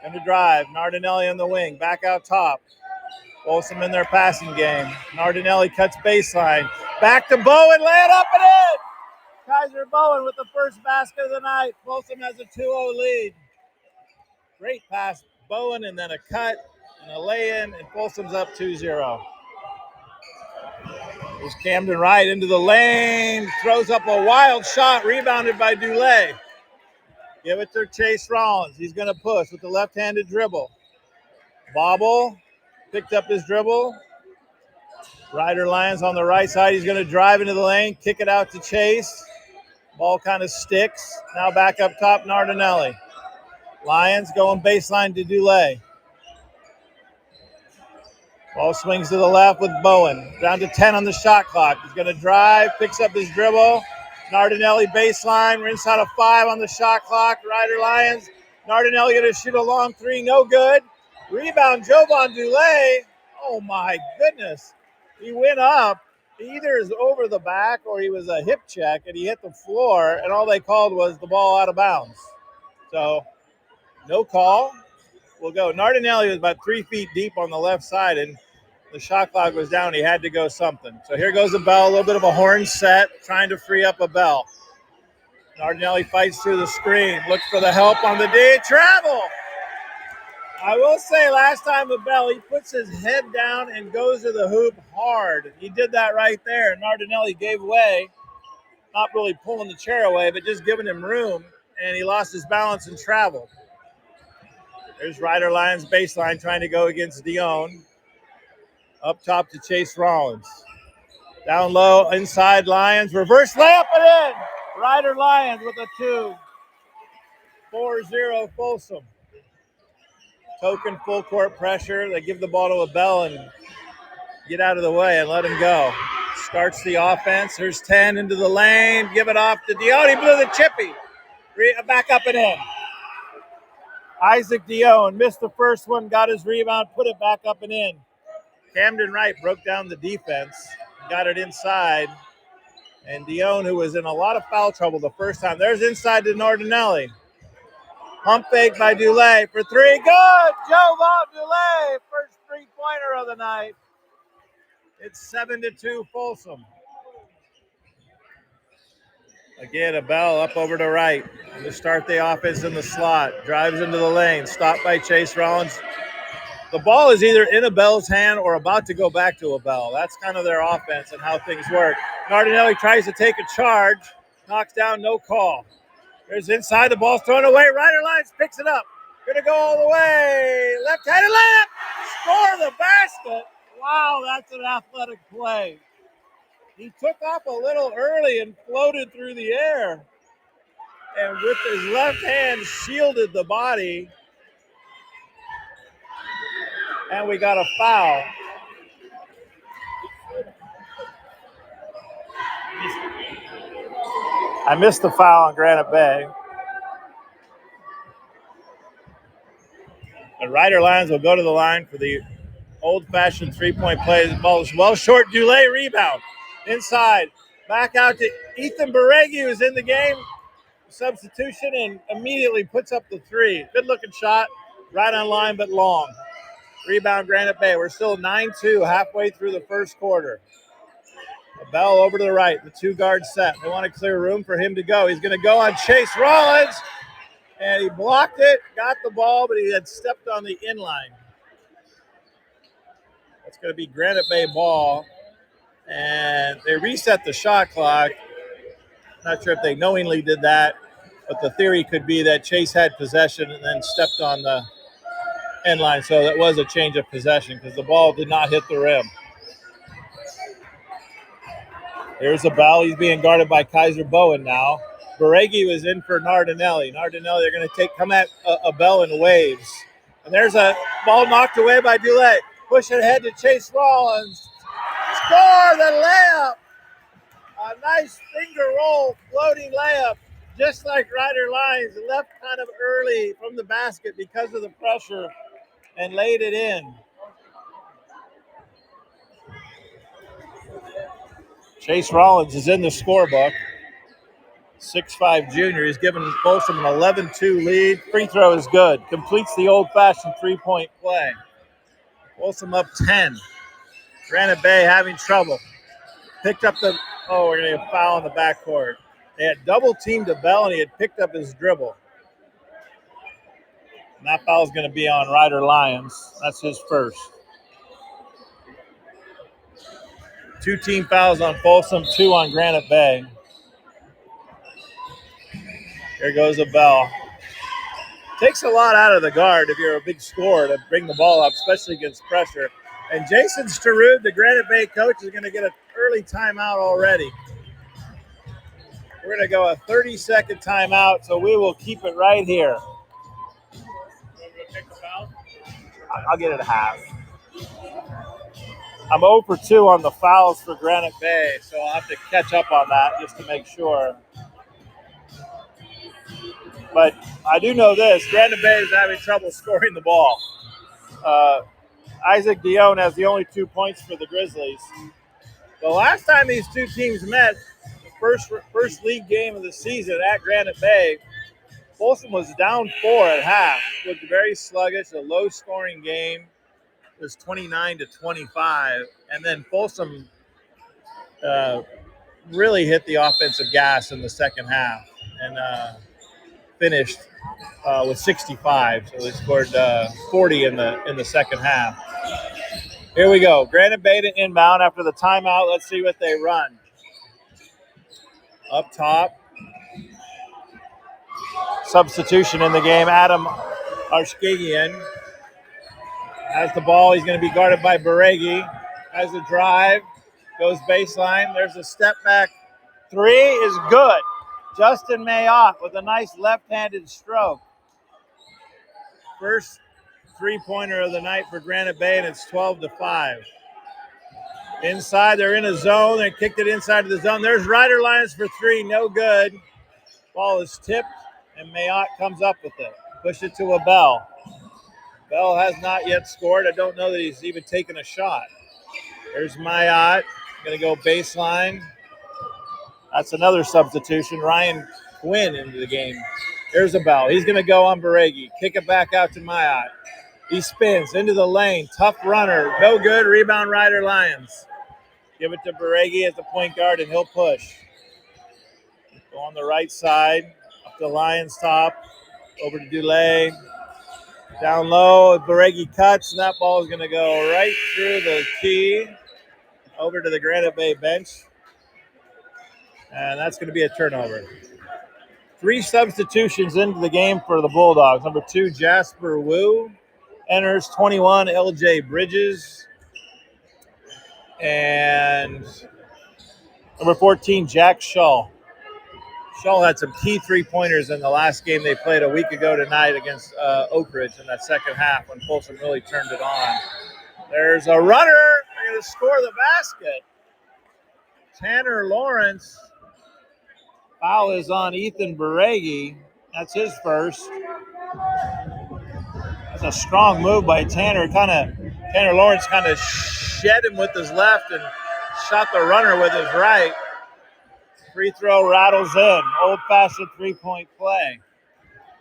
Going to drive. Nardinelli on the wing. Back out top. Folsom in their passing game. Nardinelli cuts baseline. Back to Bowen. Lay it up and in. Kaiser Bowen with the first basket of the night. Folsom has a 2-0 lead. Great pass, Bowen, and then a cut and a lay-in, and Folsom's up 2-0. There's Camden Wright into the lane. Throws up a wild shot. Rebounded by Dulé. Give it to Chase Rollins. He's going to push with the left-handed dribble. Bobble. Picked up his dribble. Ryder Lyons on the right side. He's going to drive into the lane. Kick it out to Chase. Ball kind of sticks. Now back up top, Nardinelli. Lyons going baseline to Dulé. Ball swings to the left with Bowen. Down to 10 on the shot clock. He's going to drive, picks up his dribble. Nardinelli baseline. We're inside of 5 on the shot clock. Ryder Lyons. Nardinelli going to shoot a long 3. No good. Rebound, Jovan Dulé. Oh, my goodness. He went up. He either is over the back or he was a hip check, and he hit the floor, and all they called was the ball out of bounds. So, no call. We'll go. Nardinelli was about 3 feet deep on the left side, and the shot clock was down. He had to go something. So here goes a bell, a little bit of a horn set, trying to free up a bell. Nardinelli fights through the screen, looks for the help on the D. Travel! I will say last time a bell, he puts his head down and goes to the hoop hard. He did that right there. Nardinelli gave way, not really pulling the chair away, but just giving him room, and he lost his balance and traveled. There's Ryder Lyons baseline trying to go against Dion. Up top to Chase Rollins. Down low, inside Lyons. Reverse layup and in. Ryder Lyons with a 2. 4-0 Folsom. Token full court pressure. They give the ball to a bell and get out of the way and let him go. Starts the offense. There's 10 into the lane. Give it off to Dion. He blew the chippy. Back up and in. Isaac Dion missed the first one, got his rebound, put it back up and in. Camden Wright broke down the defense, got it inside. And Dion, who was in a lot of foul trouble the first time, there's inside to Nardinelli. Pump fake by Dulé for 3. Good! Jovan Dulé, first 3-pointer of the night. It's 7-2 Folsom. Again, a bell up over to Wright to start the offense in the slot. Drives into the lane, stopped by Chase Rollins. The ball is either in a Bell's hand or about to go back to a Bell. That's kind of their offense and how things work. Nardinelli tries to take a charge, knocks down, no call. There's inside, the ball's thrown away. Ryder Lyons picks it up. Gonna go all the way. Left-handed layup. Score the basket. Wow, that's an athletic play. He took off a little early and floated through the air. And with his left hand shielded the body. And we got a foul. I missed the foul on Granite Bay. And Ryder Lyons will go to the line for the old-fashioned 3-point play. The ball is well short. Dulé rebound. Inside. Back out to Ethan Beregi, who's in the game. Substitution, and immediately puts up the 3. Good-looking shot. Right on line, but long. Rebound, Granite Bay. We're still 9-2 halfway through the first quarter. A bell over to the right. The 2-guard set. They want to clear room for him to go. He's going to go on Chase Rollins. And he blocked it, got the ball, but he had stepped on the inline. That's going to be Granite Bay ball. And they reset the shot clock. Not sure if they knowingly did that, but the theory could be that Chase had possession and then stepped on the inline. So that was a change of possession because the ball did not hit the rim. Here's a ball. He's being guarded by Kaiser Bowen now. Beregi was in for Nardinelli. Nardinelli, they're going to come at a bell in waves. And there's a ball knocked away by Dulé. Push it ahead to Chase Rollins. Score the layup. A nice finger roll, floating layup, just like Ryder Lyons. Left kind of early from the basket because of the pressure and laid it in. Chase Rollins is in the scorebook. 6'5" junior. He's given Folsom an 11-2 lead. Free throw is good. Completes the old-fashioned three-point play. Folsom up 10. Granite Bay having trouble. Picked up the – we're going to get a foul in the backcourt. They had double-teamed Bell, and he had picked up his dribble. And that foul is going to be on Ryder Lyons. That's his first. 2 team fouls on Folsom, 2 on Granite Bay. Here goes Bell. Takes a lot out of the guard if you're a big scorer to bring the ball up, especially against pressure. And Jason Starud, the Granite Bay coach, is going to get an early timeout already. We're going to go a 30-second timeout, so we will keep it right here. I'll get it at half. I'm 0 for 2 on the fouls for Granite Bay, so I'll have to catch up on that just to make sure. But I do know this. Granite Bay is having trouble scoring the ball. Isaac Dion has the only 2 points for the Grizzlies. The last time these two teams met, the first league game of the season at Granite Bay, Folsom was down 4 at half. It was very sluggish, a low-scoring game. It was 29-25. And then Folsom really hit the offensive gas in the second half and finished with 65. So they scored 40 in the second half. Here we go. Granite Bay to inbound after the timeout. Let's see what they run. Up top. Substitution in the game. Adam Arshkagian has the ball. He's going to be guarded by Baregi. Has a drive. Goes baseline. There's a step back. 3 is good. Justin Mayock with a nice left-handed stroke. First three-pointer of the night for Granite Bay, and it's 12-5. Inside, they're in a zone. They kicked it inside of the zone. There's Ryder Lyons for 3, no good. Ball is tipped, and Mayock comes up with it. Push it to Bell. Bell has not yet scored. I don't know that he's even taken a shot. There's Mayock. Going to go baseline. That's another substitution. Ryan Quinn into the game. There's Bell. He's going to go on Baregi. Kick it back out to Mayock. He spins into the lane. Tough runner. No good. Rebound Ryder Lyons. Give it to Baregi as the point guard, and he'll push. Go on the right side. Up to Lyons top. Over to Dulé. Down low. Baregi cuts, and that ball is going to go right through the key. Over to the Granite Bay bench. And that's going to be a turnover. 3 substitutions into the game for the Bulldogs. Number 2, Jasper Wu. Enters 21, LJ Bridges. And number 14, Jack Shull. Shull had some key 3-pointers in the last game they played a week ago tonight against Oak Ridge in that second half when Folsom really turned it on. There's a runner. They're going to score the basket. Tanner Lawrence. Foul is on Ethan Baregi. That's his first. That's a strong move by Tanner. Tanner Lawrence kind of shed him with his left and shot the runner with his right. Free throw rattles in. Old-fashioned 3-point play.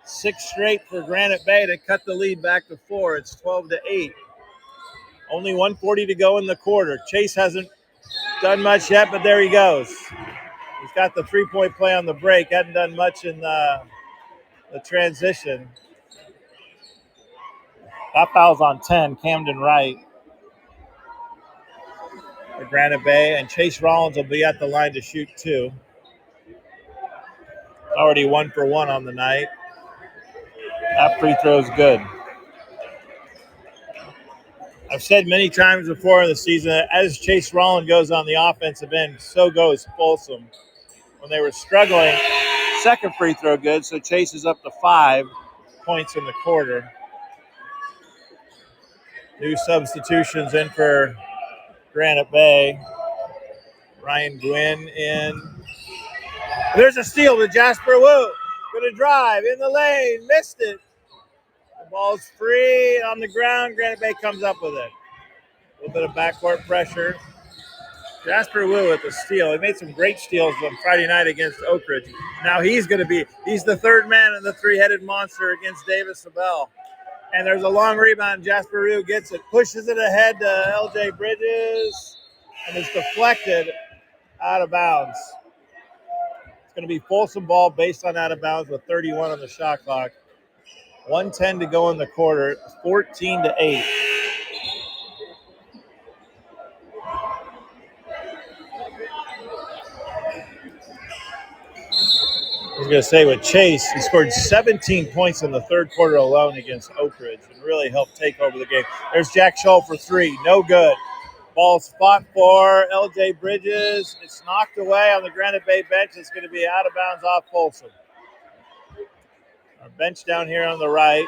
6 straight for Granite Bay to cut the lead back to 4. It's 12-8. Only 1:40 to go in the quarter. Chase hasn't done much yet, but there he goes. He's got the 3-point play on the break. Hadn't done much in the transition. That foul's on 10, Camden Wright for Granite Bay, and Chase Rollins will be at the line to shoot 2. Already 1 for 1 on the night. That free throw is good. I've said many times before in the season that as Chase Rollins goes on the offensive end, so goes Folsom. When they were struggling, second free throw good, so Chase is up to 5 points in the quarter. New substitutions in for Granite Bay. Ryan Gwynn in. There's a steal to Jasper Wu. Going to drive in the lane. Missed it. The ball's free on the ground. Granite Bay comes up with it. A little bit of backcourt pressure. Jasper Wu with the steal. He made some great steals on Friday night against Oak Ridge. Now he's the third man in the three-headed monster against Davis Abell. And there's a long rebound. Jasper Wu gets it, pushes it ahead to L.J. Bridges, and it's deflected out of bounds. It's going to be Folsom ball based on out of bounds with 31 on the shot clock. 1:10 to go in the quarter. 14-8. I was going to say with Chase, he scored 17 points in the third quarter alone against Oak Ridge and really helped take over the game. There's Jack Scholl for three. No good. Ball's fought for L.J. Bridges. It's knocked away on the Granite Bay bench. It's going to be out of bounds off Folsom. Our bench down here on the right.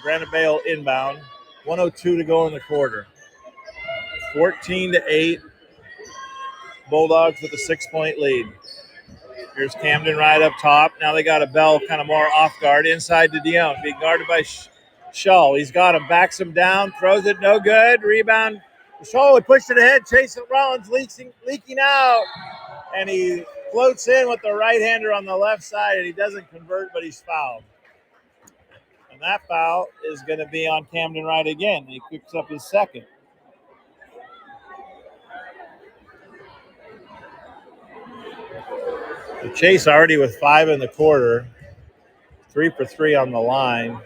Granite Bay will inbound. 1:02 to go in the quarter. 14-8. Bulldogs with a 6-point lead. Here's Camden right up top. Now they got a Bell kind of more off guard. Inside to Dion. Being guarded by Shull. He's got him. Backs him down. Throws it. No good. Rebound. Shull would push it ahead. Jason Rollins leaking out. And he floats in with the right-hander on the left side. And he doesn't convert, but he's fouled. And that foul is going to be on Camden Wright again. He picks up his second. So Chase already with 5 in the quarter. 3 for 3 on the line.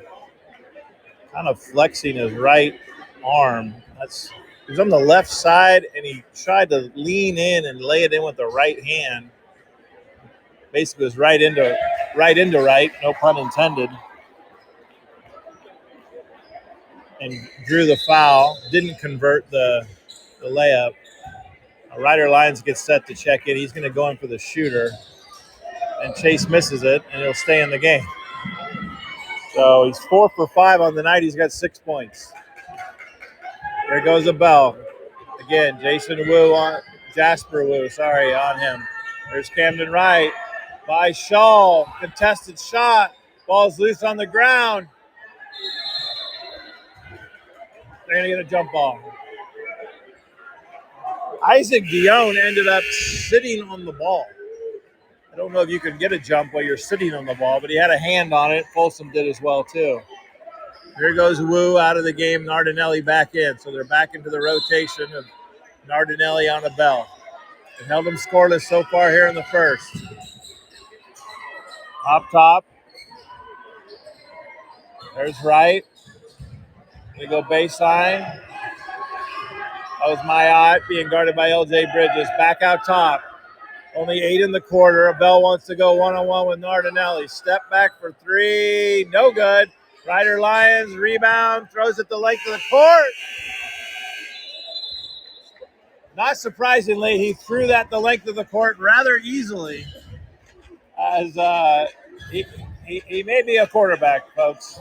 Kind of flexing his right arm. He was on the left side, and he tried to lean in and lay it in with the right hand. Basically, it was right into right, no pun intended. And drew the foul. Didn't convert the layup. Ryder Lyons gets set to check in. He's going to go in for the shooter. And Chase misses it, and he'll stay in the game. So he's 4 for 5 on the night. He's got 6 points. There goes a bell. Again, Jasper Wu on him. There's Camden Wright by Shull. Contested shot. Ball's loose on the ground. They're going to get a jump ball. Isaac Dion ended up sitting on the ball. I don't know if you can get a jump while you're sitting on the ball, but he had a hand on it. Folsom did as well, too. Here goes Wu out of the game. Nardinelli back in. So they're back into the rotation of Nardinelli on a Bell. It held them scoreless so far here in the first. Up top. There's Wright. They go baseline. That was Mayat being guarded by L.J. Bridges. Back out top. Only 8 in the quarter. Bell wants to go one-on-one with Nardinelli. Step back for 3. No good. Ryder Lyons, rebound, throws it the length of the court. Not surprisingly, he threw that the length of the court rather easily. As he may be a quarterback, folks.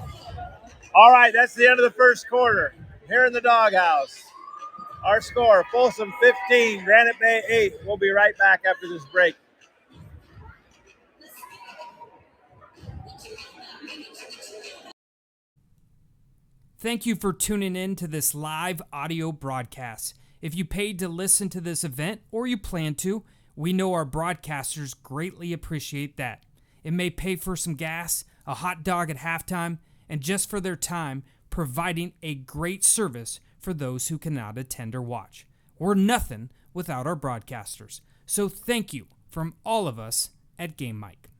All right, that's the end of the first quarter. Here in the doghouse. Our score, Folsom 15, Granite Bay 8. We'll be right back after this break. Thank you for tuning in to this live audio broadcast. If you paid to listen to this event or you plan to, we know our broadcasters greatly appreciate that. It may pay for some gas, a hot dog at halftime, and just for their time providing a great service for those who cannot attend or watch. We're nothing without our broadcasters. So thank you from all of us at Game Mic.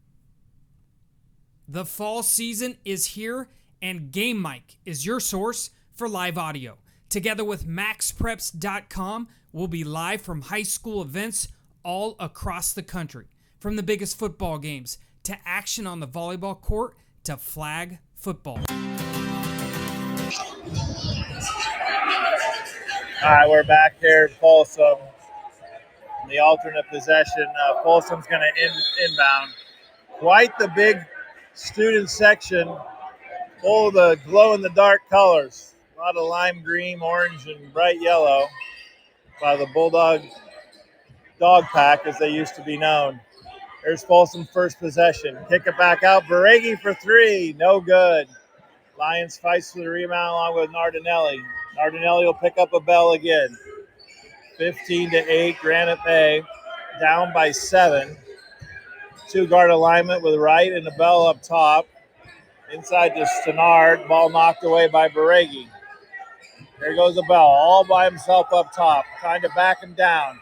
The fall season is here, and Game Mic is your source for live audio. Together with MaxPreps.com, we'll be live from high school events all across the country. From the biggest football games to action on the volleyball court to flag football. All right, we're back here in Folsom. The alternate possession, Folsom's going to inbound. Quite the big student section, full of the glow-in-the-dark colors. A lot of lime green, orange, and bright yellow by the Bulldog Dog Pack, as they used to be known. There's Folsom's first possession. Kick it back out. Baregi for 3. No good. Lions fights for the rebound along with Nardinelli. Nardinelli will pick up a Bell again. 15-8, Granite Bay, down by 7. Two-guard alignment with Wright and the Bell up top. Inside to Stenard, ball knocked away by Baregi. There goes the Bell, all by himself up top, trying to back him down.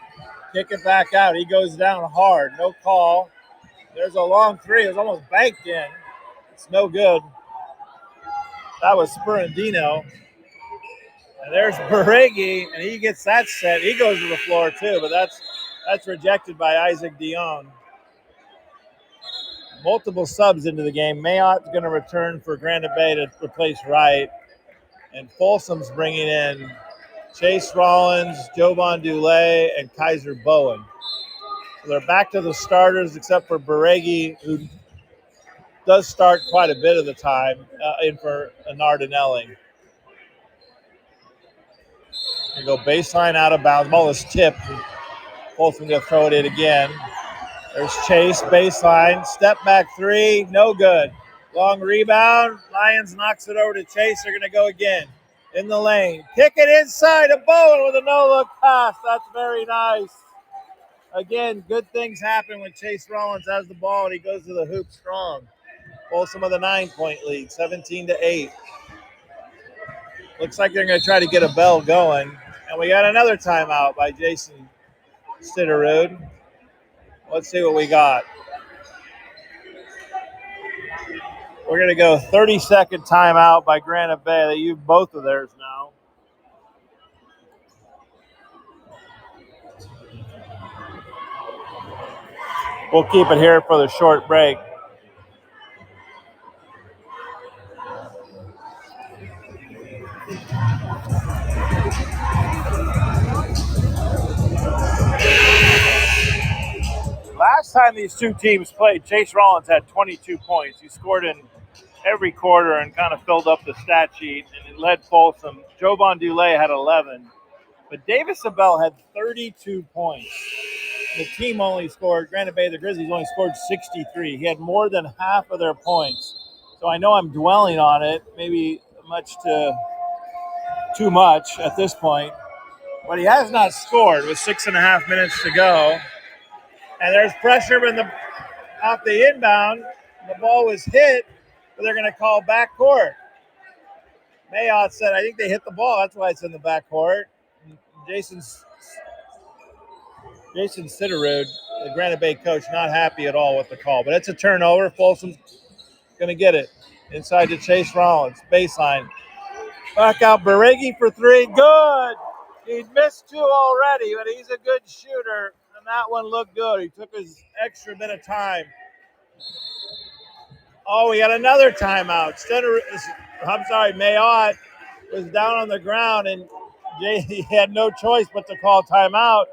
Kick it back out. He goes down hard. No call. There's a long three. It was almost banked in. It's no good. That was Sperandino. And there's Baregi, and he gets that set. He goes to the floor too, but that's rejected by Isaac Dion. Multiple subs into the game. Mayott's going to return for Granite Bay to replace Wright. And Folsom's bringing in Chase Rollins, Jovan Dulé, and Kaiser Bowen. So they're back to the starters except for Baregi, who does start quite a bit of the time in for Nardinelli. We go baseline out of bounds. Ball is tipped. Folsom going to throw it in again. There's Chase, baseline. Step back three, no good. Long rebound. Lions knocks it over to Chase. They're going to go again. In the lane. Kick it inside to Bowen with a no-look pass. That's very nice. Again, good things happen when Chase Rollins has the ball and he goes to the hoop strong. Folsom with a 9-point lead, 17-8. Looks like they're going to try to get a bell going. And we got another timeout by Jason Stitterud. Let's see what we got. We're going to go 30-second timeout by Granite Bay. They use both of theirs now. We'll keep it here for the short break. Last time these two teams played, Chase Rollins had 22 points. He scored in every quarter and kind of filled up the stat sheet, and it led Folsom. Jovan Dulé had 11, but Davis Abell had 32 points. The team only scored, Granite Bay, the Grizzlies only scored 63. He had more than half of their points. So I know I'm dwelling on it, maybe too much at this point, but he has not scored with 6.5 minutes to go. And there's pressure off the inbound. The ball was hit, but they're going to call backcourt. Mayott said, I think they hit the ball. That's why it's in the backcourt. Jason Sitterud, the Granite Bay coach, not happy at all with the call. But it's a turnover. Folsom's going to get it. Inside to Chase Rollins. Baseline. Back out Baregi for three. Good. He missed two already, but he's a good shooter. And that one looked good. He took his extra bit of time. Oh, we got another timeout. Mayotte was down on the ground, and he had no choice but to call timeout.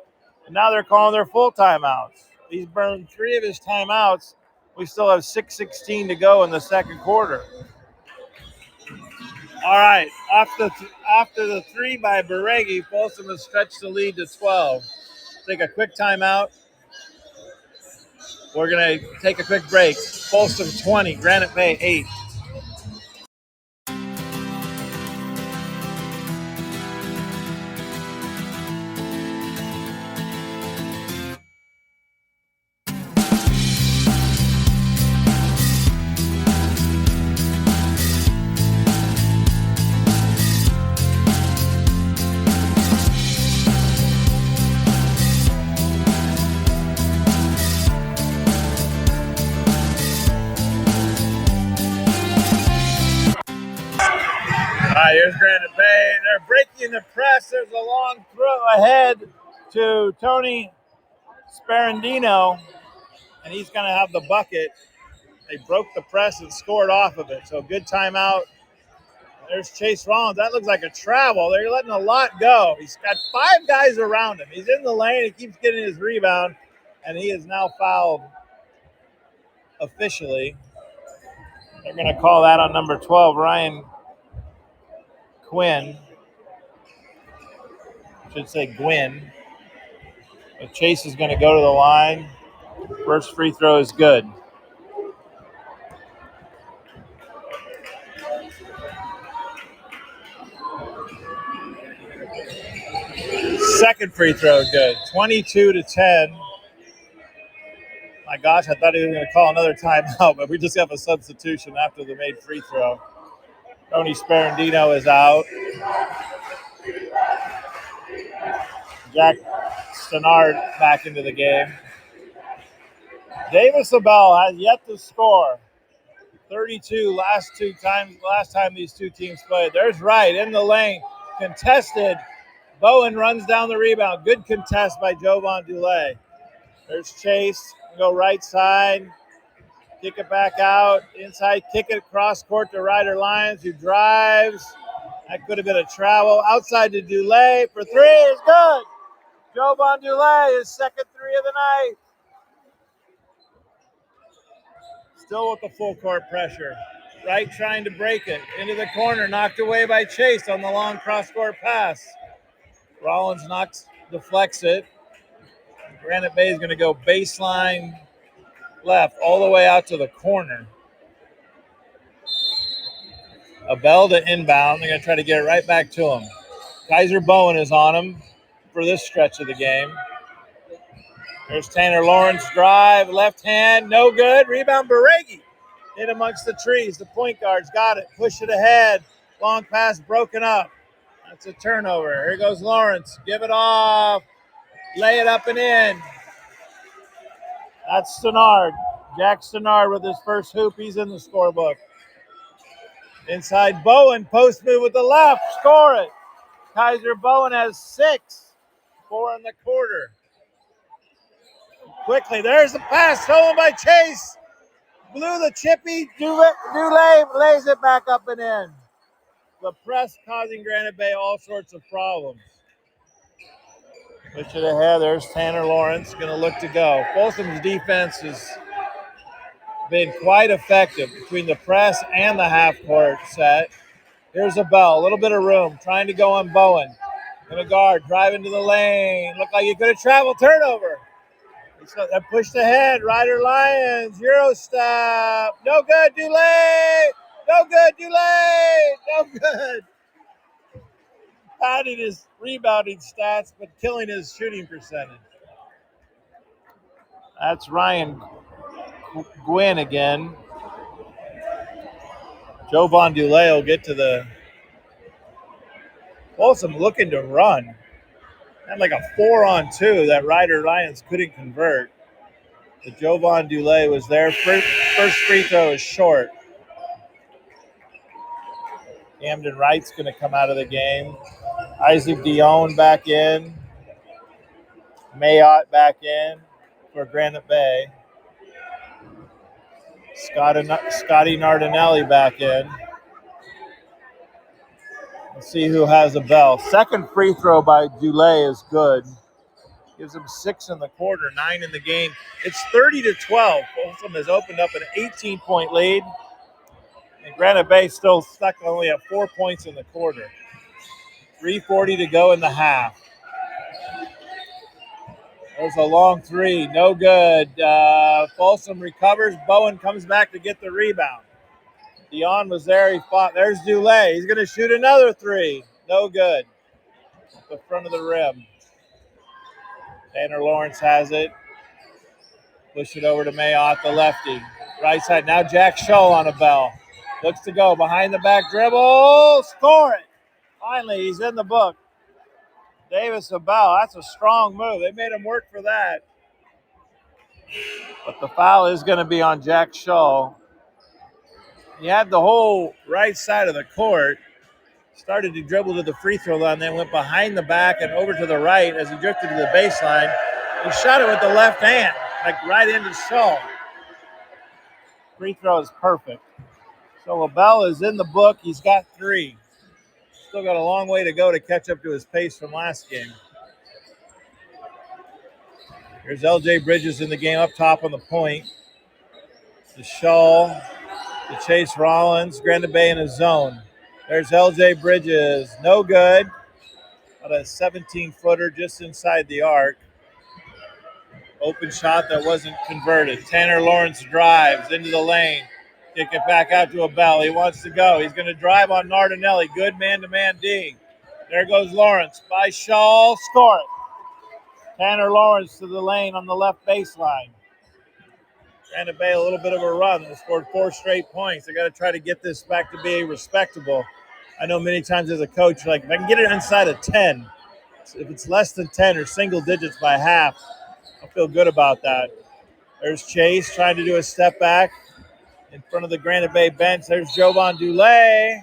And now they're calling their full timeouts. He's burned 3 of his timeouts. We still have 6:16 to go in the second quarter. All right, after the three by Baregi, Folsom has stretched the lead to 12. Take a quick timeout. We're going to take a quick break. Folsom 20, Granite Bay 8. Here's Granite Bay. They're breaking the press. There's a long throw ahead to Tony Sperandino, and he's going to have the bucket. They broke the press and scored off of it. So good timeout. There's Chase Rollins. That looks like a travel. They're letting a lot go. He's got 5 guys around him. He's in the lane. He keeps getting his rebound, and he is now fouled officially. They're going to call that on number 12, Ryan Quinn. Should say Gwynn. But Chase is going to go to the line. First free throw is good. Second free throw good. 22-10. My gosh, I thought he was going to call another timeout, but we just have a substitution after the made free throw. Tony Sperandino is out. Jack Stenard back into the game. Davis Abell has yet to score. 32 last time these two teams played. There's Wright in the lane. Contested. Bowen runs down the rebound. Good contest by Jovan Dulé. There's Chase. Go right side. Kick it back out. Inside, kick it across court to Ryder Lyons, who drives. That could have been a travel. Outside to Dulé for three is good. Jovan Dulé, his second three of the night. Still with the full court pressure. Wright trying to break it. Into the corner, knocked away by Chase on the long cross-court pass. Rollins deflects it. Granite Bay is going to go baseline left all the way out to the corner. Abell to inbound. They're going to try to get it right back to him. Kaiser Bowen is on him for this stretch of the game. There's Tanner Lawrence drive, left hand, no good. Rebound, Baregi. In amongst the trees. The point guard's got it. Push it ahead. Long pass broken up. That's a turnover. Here goes Lawrence. Give it off. Lay it up and in. That's Stenard. Jack Stenard with his first hoop. He's in the scorebook. Inside Bowen. Post move with the left. Score it. Kaiser Bowen has 6. 4 in the quarter. Quickly. There's the pass. Stolen by Chase. Blew the chippy. Dulé lays it back up and in. The press causing Granite Bay all sorts of problems. Push it ahead. There's Tanner Lawrence going to look to go. Folsom's defense has been quite effective between the press and the half-court set. Here's Abell. A little bit of room. Trying to go on Bowen. Going to guard. Drive into the lane. Looked like he could have traveled. Turnover. That pushed ahead. Ryder Lyons. Euro step. No good. Dulé. No good. Dulé. No good. Padding his rebounding stats, but killing his shooting percentage. That's Ryan Gwynn again. Jovan Dulé will get to the Folsom looking to run. Had like a 4-on-2 that Ryder Lyons couldn't convert. But Jovan Dulé was there. First free throw is short. Camden Wright's going to come out of the game. Isaac Dion back in. Mayotte back in for Granite Bay. Scotty Nardinelli back in. Let's see who has a bell. Second free throw by Dulé is good. Gives him 6 in the quarter, 9 in the game. It's 30-12. Folsom has opened up an 18-point lead. And Granite Bay still stuck only at 4 points in the quarter. 3:40 to go in the half. There's a long three. No good. Folsom recovers. Bowen comes back to get the rebound. Dion was there. He fought. There's Dulé. He's going to shoot another three. No good. The front of the rim. Tanner Lawrence has it. Push it over to Mayotte, the lefty. Right side. Now Jack Shull on a bell. Looks to go. Behind the back dribble. Score it. Finally, he's in the book. Davis Abell. That's a strong move. They made him work for that. But the foul is going to be on Jack Shull. He had the whole right side of the court. Started to dribble to the free throw line, then went behind the back and over to the right as he drifted to the baseline. He shot it with the left hand, like right into Shull. Free throw is perfect. So Abell is in the book. He's got 3. Still got a long way to go to catch up to his pace from last game. Here's LJ Bridges in the game up top on the point. To Shull, to Chase Rollins, Granite Bay in his zone. There's LJ Bridges, no good. About a 17-footer just inside the arc. Open shot that wasn't converted. Tanner Lawrence drives into the lane. Kick it back out to Abell. He wants to go. He's going to drive on Nardinelli. Good man-to-man D. There goes Lawrence by Shaw. Score it. Tanner Lawrence to the lane on the left baseline. Granite Bay a little bit of a run. They scored 4 straight points. They got to try to get this back to be respectable. I know many times as a coach, like if I can get it inside of 10, if it's less than 10 or single digits by half, I feel good about that. There's Chase trying to do a step back in front of the Granite Bay bench. There's Jovan Dulay.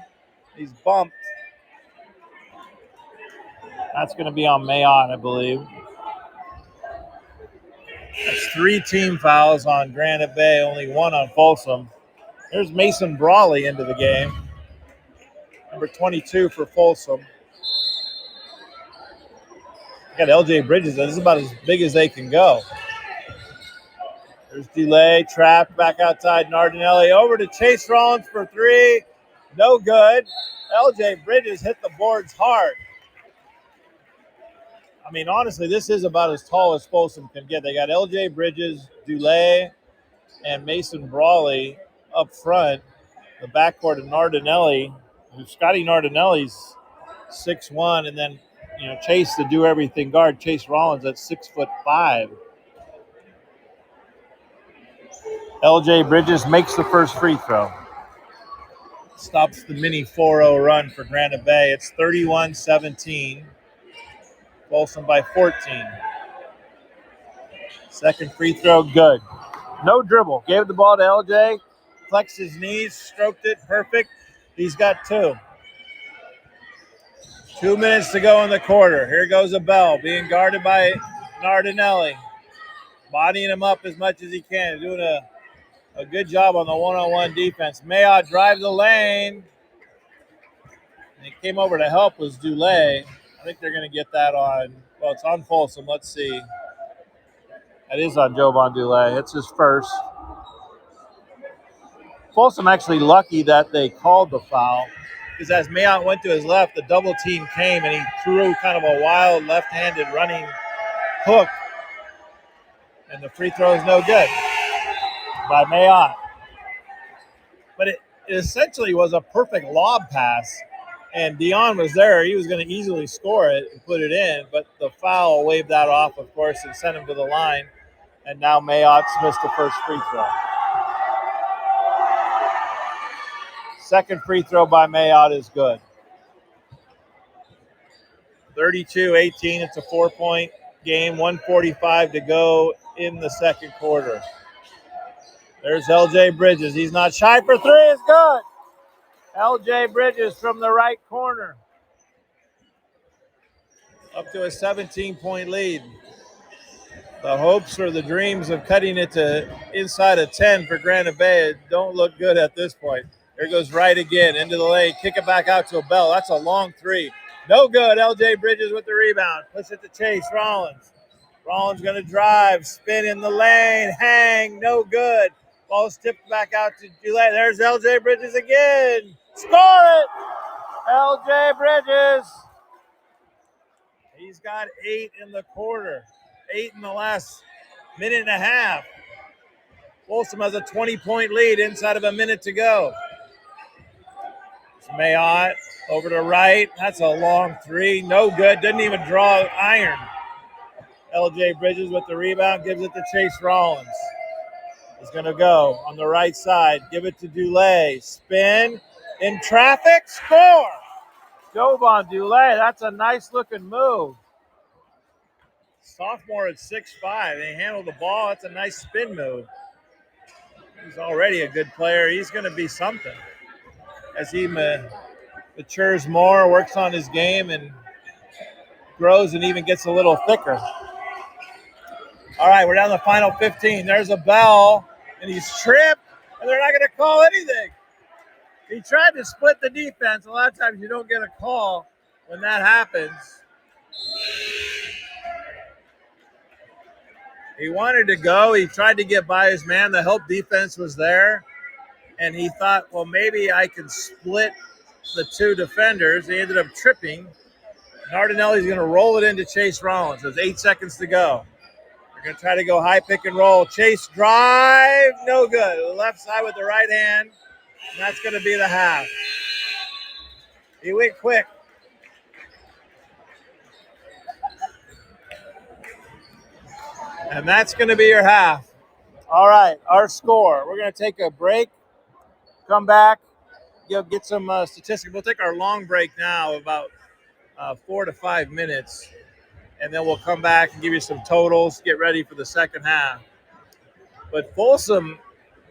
He's bumped. That's going to be on Mayon, I believe. That's 3 team fouls on Granite Bay, only 1 on Folsom. There's Mason Brawley into the game. Number 22 for Folsom. Got LJ Bridges. This is about as big as they can go. There's Delay, trapped back outside Nardinelli. Over to Chase Rollins for 3. No good. LJ Bridges hit the boards hard. I mean, honestly, this is about as tall as Folsom can get. They got LJ Bridges, Delay, and Mason Brawley up front. The backcourt of Nardinelli. Scotty Nardinelli's 6'1", and then Chase the do everything guard. Chase Rollins at 6'5". LJ Bridges makes the first free throw. Stops the mini 4-0 run for Granite Bay. It's 31-17. Folsom by 14. Second free throw, good. No dribble. Gave the ball to LJ. Flexed his knees, stroked it, perfect. He's got 2. 2 minutes to go in the quarter. Here goes Abell being guarded by Nardinelli. Bodying him up as much as he can. Doing a good job on the one-on-one defense. Mayotte drives the lane. And he came over to help was Dulay. I think they're going to get that on. Well, it's on Folsom. Let's see. That is on Jovan Dulay. It's his first. Folsom actually lucky that they called the foul, because as Mayotte went to his left, the double team came and he threw kind of a wild left-handed running hook. And the free throw is no good by Mayotte. But it essentially was a perfect lob pass. And Dion was there. He was going to easily score it and put it in. But the foul waved that off, of course, and sent him to the line. And now Mayotte's missed the first free throw. Second free throw by Mayotte is good. 32-18. It's a 4-point game. 1:45 to go in the second quarter. There's LJ Bridges. He's not shy for 3. It's good. LJ Bridges from the right corner. Up to a 17-point lead. The hopes or the dreams of cutting it to inside of 10 for Granite Bay don't look good at this point. Here goes Wright again into the lane. Kick it back out to Abell. That's a long 3. No good. LJ Bridges with the rebound. Push it to Chase Rollins. Rollins going to drive. Spin in the lane. Hang. No good. Ball tipped back out to Gillette. There's LJ Bridges again. Score it! LJ Bridges. He's got 8 in the quarter. 8 in the last minute and a half. Folsom has a 20-point lead inside of a minute to go. It's Mayotte over to Wright. That's a long 3. No good. Didn't even draw iron. LJ Bridges with the rebound. Gives it to Chase Rollins. He's going to go on the right side. Give it to Dulay. Spin. In traffic. Score. Jovan Dulay. That's a nice-looking move. Sophomore at 6'5". They handle the ball. That's a nice spin move. He's already a good player. He's going to be something as he matures more, works on his game, and grows and even gets a little thicker. All right, we're down to the final 15. There's a bell, and he's tripped, and they're not going to call anything. He tried to split the defense. A lot of times you don't get a call when that happens. He wanted to go. He tried to get by his man. The help defense was there. And he thought, well, maybe I can split the 2 defenders. He ended up tripping. Nardinelli's going to roll it into Chase Rollins. There's 8 seconds to go. They're going to try to go high pick and roll. Chase drive. No good. The left side with the right hand. And that's going to be the half. He went quick. And that's going to be your half. All right, our score. We're going to take a break, come back, get some statistics. We'll take our long break now, about 4 to 5 minutes, and then we'll come back and give you some totals, get ready for the second half. But Folsom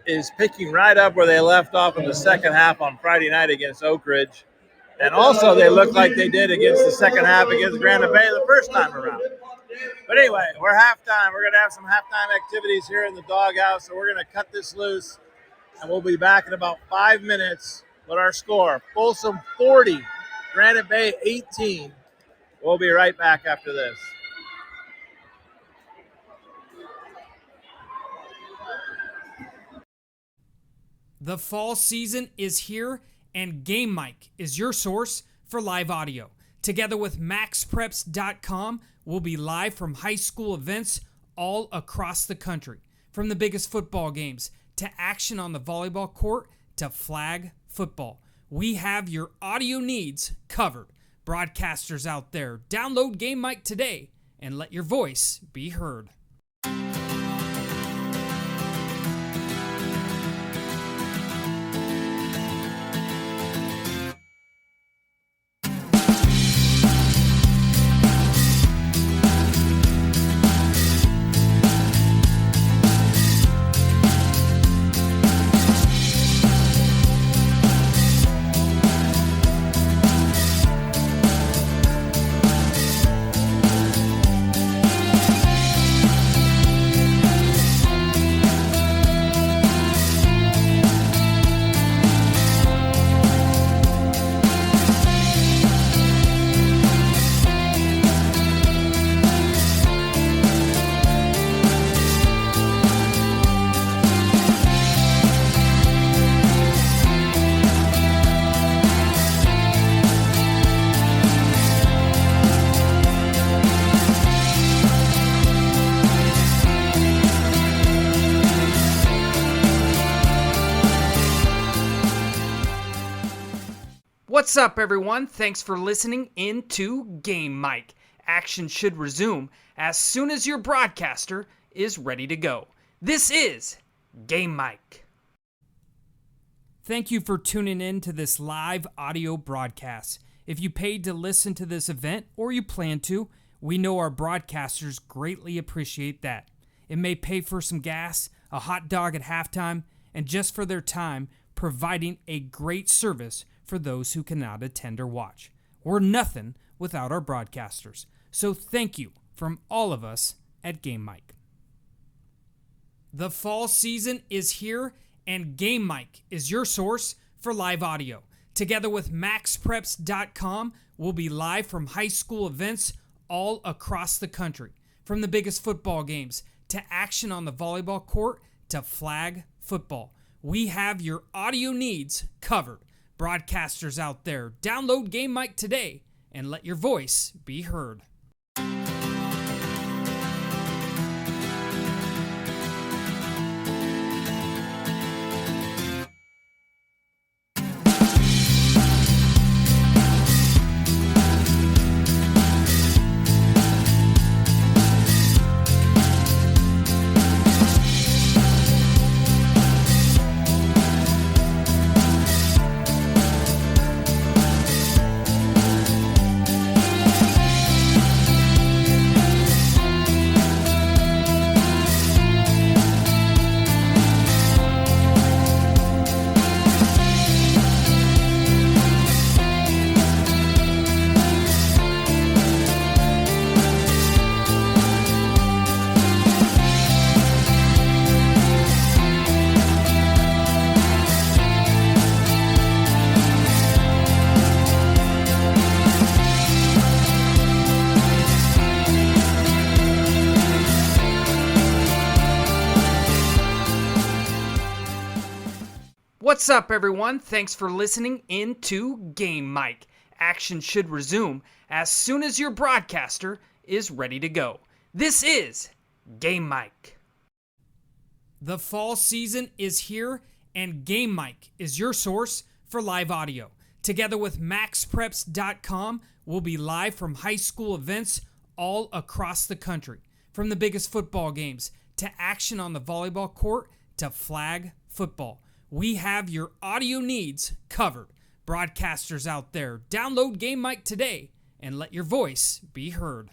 is picking right up where they left off in the second half on Friday night against Oak Ridge. And also, they look like they did against the second half against Granite Bay the first time around. But anyway, we're halftime. We're going to have some halftime activities here in the doghouse. So we're going to cut this loose, and we'll be back in about 5 minutes with our score. Folsom 40, Granite Bay 18. We'll be right back after this. The fall season is here, and Game Mic is your source for live audio. Together with MaxPreps.com, we'll be live from high school events all across the country. From the biggest football games to action on the volleyball court to flag football. We have your audio needs covered. Broadcasters out there, download Game Mic today and let your voice be heard. What's up, everyone? Thanks for listening into Game Mic. Action should resume as soon as your broadcaster is ready to go. This is Game Mic. Thank you for tuning in to this live audio broadcast. If you paid to listen to this event or you plan to, we know our broadcasters greatly appreciate that. It may pay for some gas, a hot dog at halftime, and just for their time providing a great service for those who cannot attend or watch. We're nothing without our broadcasters. So thank you from all of us at Game Mic. The fall season is here, and Game Mic is your source for live audio. Together with MaxPreps.com, we'll be live from high school events all across the country. From the biggest football games to action on the volleyball court to flag football. We have your audio needs covered. Broadcasters out there, download Game Mic today and let your voice be heard. What's up, everyone? Thanks for listening into Game Mic. Action should resume as soon as your broadcaster is ready to go. This is Game Mic. The fall season is here, and Game Mic is your source for live audio. Together with MaxPreps.com, we'll be live from high school events all across the country. From the biggest football games to action on the volleyball court to flag football, we have your audio needs covered. Broadcasters out there, download Game Mic today and let your voice be heard.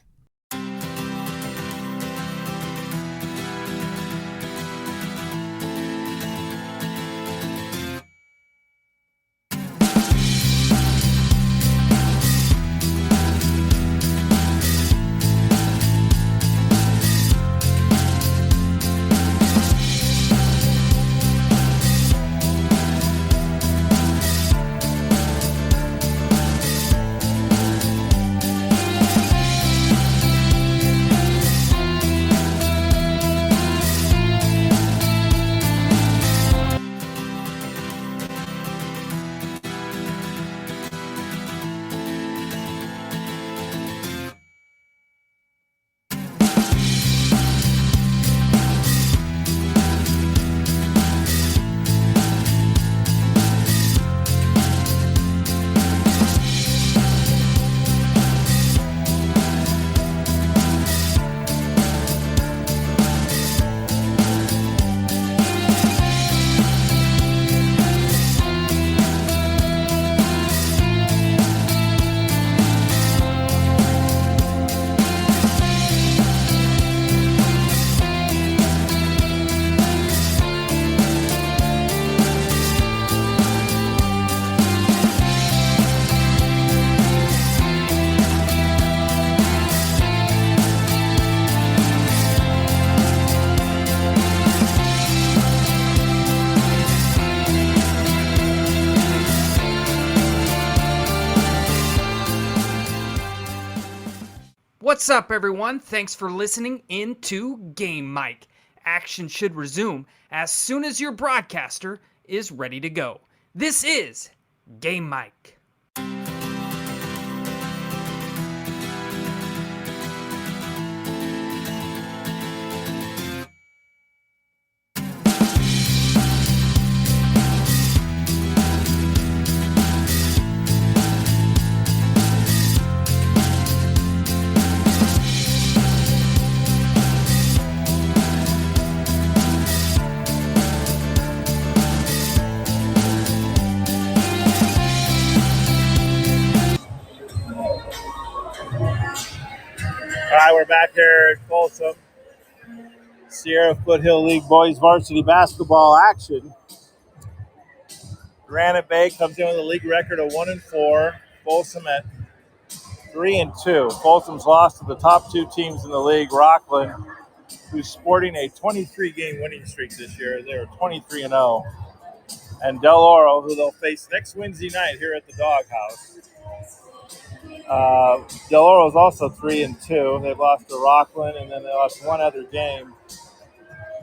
What's up, everyone? Thanks for listening into Game Mic. Action should resume as soon as your broadcaster is ready to go. This is Game Mic. All right, we're back here at Folsom. Sierra Foothill League boys varsity basketball action. Granite Bay comes in with a league record of 1-4. Folsom at 3-2. Folsom's lost to the top two teams in the league, Rockland, who's sporting a 23-game winning streak this year. They're 23-0. And Del Oro, who they'll face next Wednesday night here at the Doghouse. Del Oro is also 3-2. They've lost to Rockland, and then they lost one other game.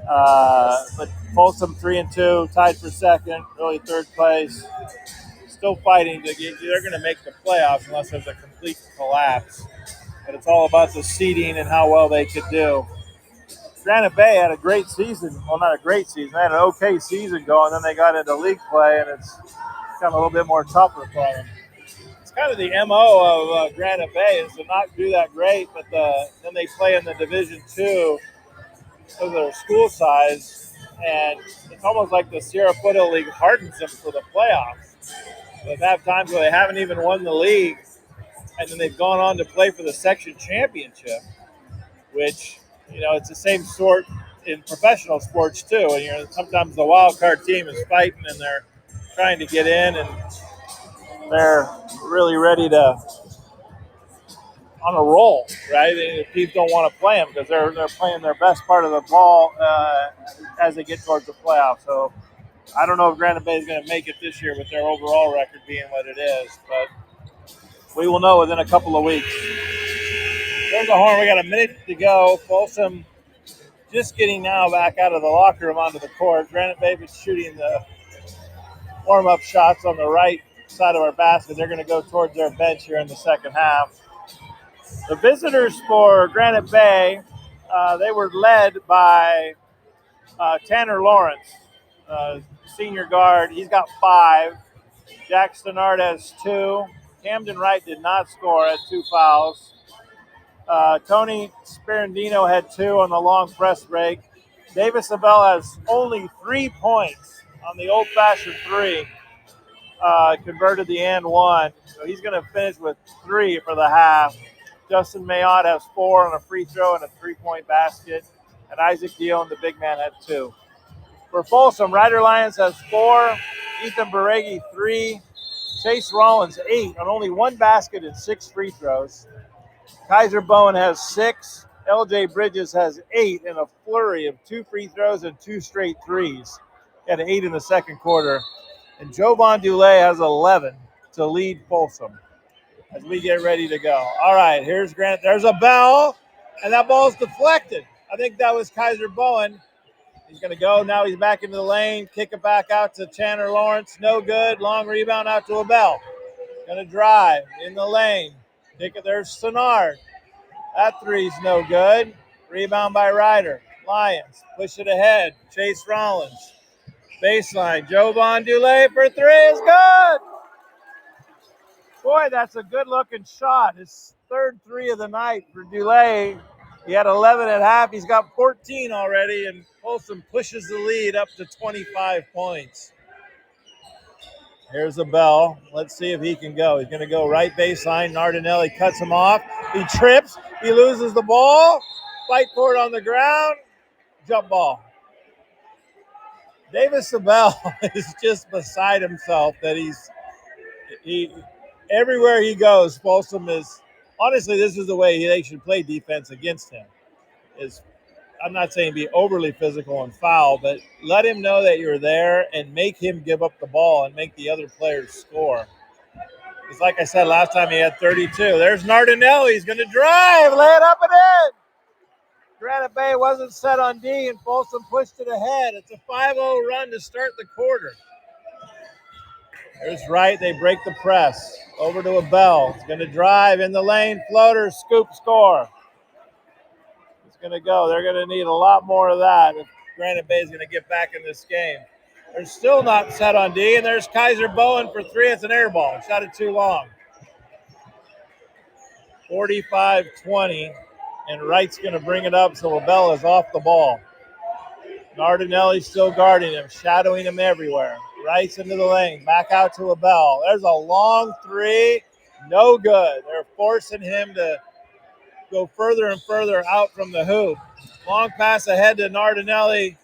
But Folsom 3-2, tied for second, really third place. Still fighting to get. They're going to make the playoffs unless there's a complete collapse. But it's all about the seeding and how well they could do. Granite Bay had a great season. Well, not a great season. They had an okay season going. Then they got into league play, and it's kind of a little bit more tougher for them. It's kind of the MO of Granite Bay is to not do that great, but then they play in the Division II because of their school size, and it's almost like the Sierra Foothill League hardens them for the playoffs. They've had times where they haven't even won the league, and then they've gone on to play for the section championship, which, it's the same sort in professional sports too. And sometimes the wild card team is fighting and they're trying to get in, and they're really ready to on a roll, right? And teams don't want to play them because they're playing their best part of the ball as they get towards the playoffs. So I don't know if Granite Bay is going to make it this year with their overall record being what it is, but we will know within a couple of weeks. There's the horn. We got a minute to go. Folsom just getting now back out of the locker room onto the court. Granite Bay been shooting the warm-up shots on the right side of our basket. They're going to go towards their bench here in the second half. The visitors for Granite Bay, they were led by Tanner Lawrence, senior guard. He's got 5. Jack Stannard has 2. Camden Wright did not score, had 2 fouls. Tony Sperandino had 2 on the long press break. Davis Abell has only 3 points on the old-fashioned 3. Converted the and 1. So he's going to finish with 3 for the half. Justin Mayotte has 4 on a free throw and a 3-point basket. And Isaac Dion, the big man, had 2. For Folsom, Ryder Lyons has 4. Ethan Baregi, 3. Chase Rollins, 8 on only 1 basket and 6 free throws. Kaiser Bowen has 6. LJ Bridges has 8 in a flurry of 2 free throws and 2 straight threes. He had 8 in the second quarter. And Jovan Dulé has 11 to lead Folsom as we get ready to go. All right, here's Grant. There's a bell, and that ball's deflected. I think that was Kaiser Bowen. He's going to go. Now he's back into the lane. Kick it back out to Chandler Lawrence. No good. Long rebound out to Abell. Going to drive in the lane. Kick it. There's Senard. That three's no good. Rebound by Ryder. Lions push it ahead. Chase Rollins. Baseline. Jovan Dulé for 3 is good. Boy, that's a good-looking shot. His 3rd 3 of the night for Dulé. He had 11 at half. He's got 14 already, and Folsom pushes the lead up to 25 points. Here's Abell. Let's see if he can go. He's going to go right baseline. Nardinelli cuts him off. He trips. He loses the ball. Fight for it on the ground. Jump ball. Davis Abell is just beside himself that he everywhere he goes, Folsom is honestly, this is the way they should play defense against him. I'm not saying be overly physical and foul, but let him know that you're there and make him give up the ball and make the other players score. Because like I said, last time he had 32. There's Nardinelli. He's going to drive, lay it up and in. Granite Bay wasn't set on D, and Folsom pushed it ahead. It's a 5-0 run to start the quarter. There's Wright. They break the press. Over to Abell. He's going to drive in the lane. Floater, scoop, score. It's going to go. They're going to need a lot more of that if Granite Bay is going to get back in this game. They're still not set on D, and there's Kaiser Bowen for 3. It's an air ball. Shot it too long. 45-20, and Wright's going to bring it up, so Abell is off the ball. Nardinelli still guarding him, shadowing him everywhere. Wright's into the lane, back out to Abell. There's a long 3, no good. They're forcing him to go further and further out from the hoop. Long pass ahead to Nardinelli.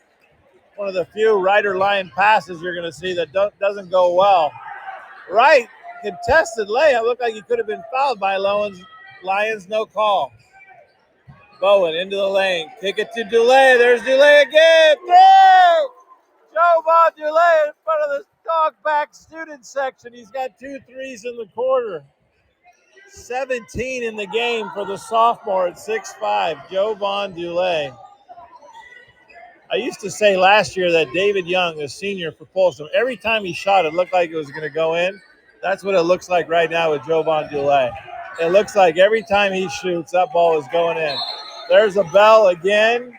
One of the few Ryder line passes you're going to see that doesn't go well. Wright, contested layup. Looked like he could have been fouled by Lions, no call. Bowen into the lane. Kick it to Dulé. There's Dulé again. Throw! Jovan Dulé in front of the dog-back student section. He's got 2 threes in the quarter. 17 in the game for the sophomore at 6'5", Jovan Dulé. I used to say last year that David Young, a senior for Folsom, every time he shot, it looked like it was going to go in. That's what it looks like right now with Jovan Dulé. It looks like every time he shoots, that ball is going in. There's Abell again.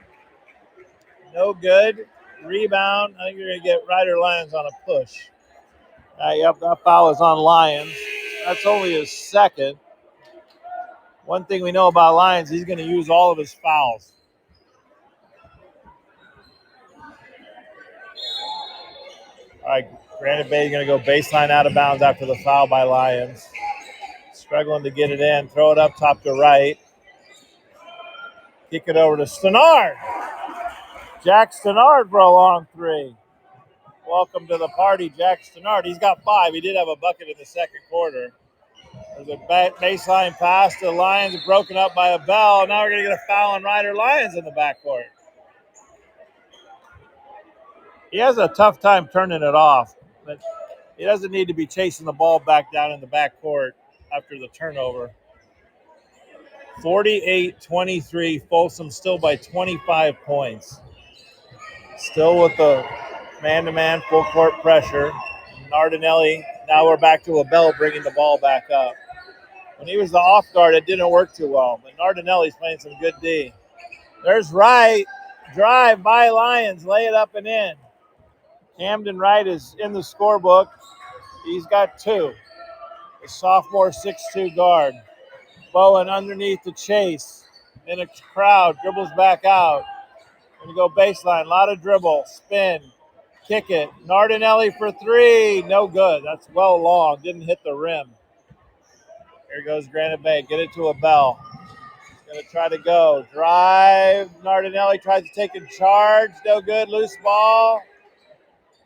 No good. Rebound. I think you're going to get Ryder Lyons on a push. Yep, that foul is on Lyons. That's only his 2nd. One thing we know about Lyons, he's going to use all of his fouls. All right, Granite Bay is going to go baseline out of bounds after the foul by Lyons. Struggling to get it in. Throw it up top to Wright. Kick it over to Stenard. Jack Stenard for a long 3. Welcome to the party, Jack Stenard. He's got 5. He did have a bucket in the second quarter. There's a baseline pass to Lyons, broken up by Abell. Now we're going to get a foul on Ryder Lyons in the backcourt. He has a tough time turning it off, but he doesn't need to be chasing the ball back down in the backcourt after the turnover. 48-23, Folsom still by 25 points. Still with the man-to-man full court pressure. Nardinelli, now we're back to Abell bringing the ball back up. When he was the off guard, it didn't work too well, but Nardinelli's playing some good D. There's Wright, drive by Lyons, lay it up and in. Camden Wright is in the scorebook. He's got 2. The sophomore 6'2" guard. Bowen underneath the Chase. In a crowd, dribbles back out. Gonna go baseline, a lot of dribble, spin, kick it. Nardinelli for three, no good. That's well long, didn't hit the rim. Here goes Granite Bay, get it to a Bell. Gonna try to go, drive. Nardinelli tries to take a charge, no good, loose ball.